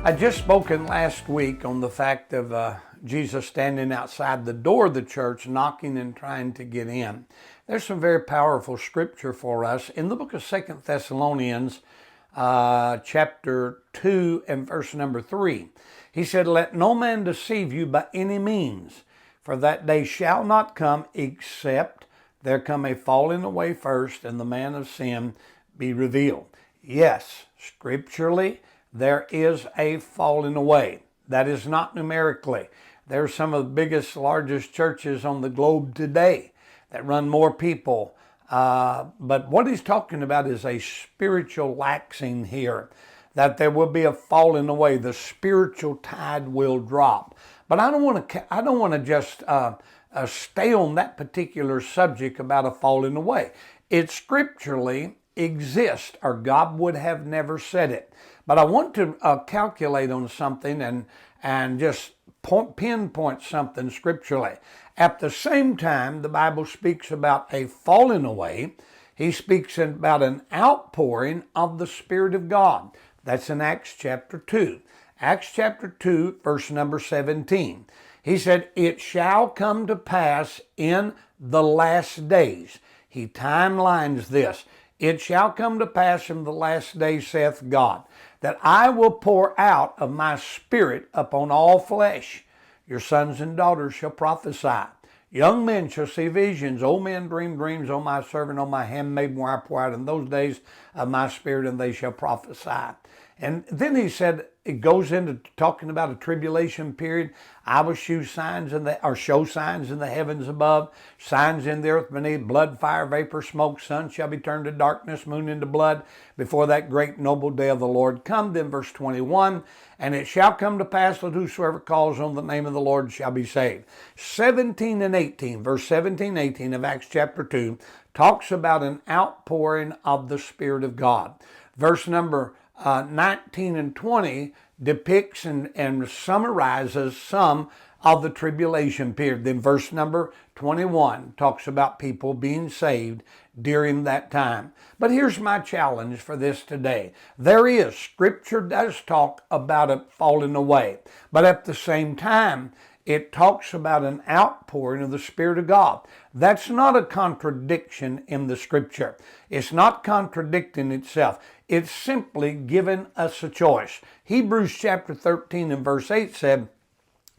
I just spoken last week on the fact of Jesus standing outside the door of the church, knocking and trying to get in. There's some very powerful scripture for us in the book of 2 Thessalonians, chapter 2 and verse number 3. He said, "Let no man deceive you by any means, for that day shall not come except there come a falling away first, and the man of sin be revealed." Yes, scripturally, there is a falling away. That is not numerically. There's some of the biggest, largest churches on the globe today that run more people. But what he's talking about is a spiritual laxing here, that there will be a falling away. The spiritual tide will drop. But I don't want to just stay on that particular subject about a falling away. It scripturally exists, or God would have never said it. But I want to calculate on something and just pinpoint something scripturally. At the same time, the Bible speaks about a falling away. He speaks about an outpouring of the Spirit of God. That's in Acts chapter 2. Acts chapter 2, verse number 17. He said, "It shall come to pass in the last days." He timelines this. "It shall come to pass in the last days, saith God, that I will pour out of my Spirit upon all flesh. Your sons and daughters shall prophesy. Young men shall see visions. Old men dream dreams. On my servant, on my handmaid, will I pour out in those days of my Spirit, and they shall prophesy." And then he said, it goes into talking about a tribulation period. "I will show signs in the heavens above, signs in the earth beneath, blood, fire, vapor, smoke. Sun shall be turned to darkness, moon into blood, before that great noble day of the Lord come." Then verse 21, "And it shall come to pass that whosoever calls on the name of the Lord shall be saved." 17 and 18, verse 17 and 18 of Acts chapter 2 talks about an outpouring of the Spirit of God. Verse number 19 and 20 depicts and summarizes some of the tribulation period. Then verse number 21 talks about people being saved during that time. But here's my challenge for this today. Scripture does talk about it falling away, but at the same time, it talks about an outpouring of the Spirit of God. That's not a contradiction in the Scripture. It's not contradicting itself. It's simply giving us a choice. Hebrews chapter 13 and verse 8 said,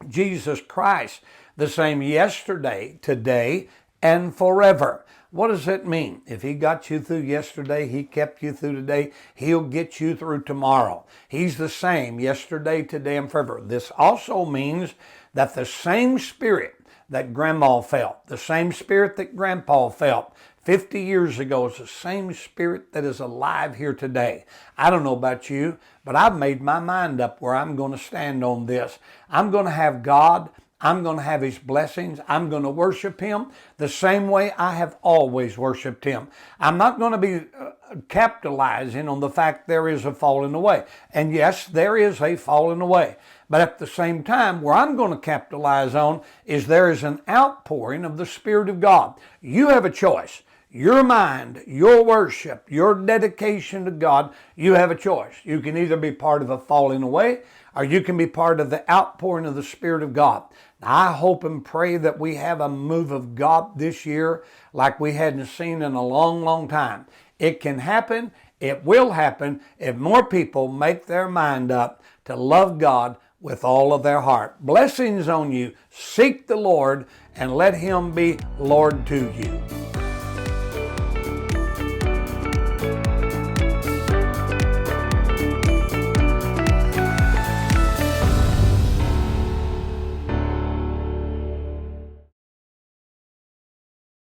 "Jesus Christ, the same yesterday, today, and forever." What does that mean? If He got you through yesterday, He kept you through today, He'll get you through tomorrow. He's the same yesterday, today, and forever. This also means that the same Spirit that Grandma felt, the same Spirit that Grandpa felt 50 years ago, is the same Spirit that is alive here today. I don't know about you, but I've made my mind up where I'm going to stand on this. I'm going to have God. I'm going to have His blessings. I'm going to worship Him the same way I have always worshiped Him. I'm not going to be capitalizing on the fact there is a falling away. And yes, there is a falling away. But at the same time, where I'm going to capitalize on is there is an outpouring of the Spirit of God. You have a choice. Your mind, your worship, your dedication to God, you have a choice. You can either be part of a falling away, or you can be part of the outpouring of the Spirit of God. I hope and pray that we have a move of God this year like we hadn't seen in a long, long time. It can happen. It will happen if more people make their mind up to love God with all of their heart. Blessings on you. Seek the Lord and let Him be Lord to you.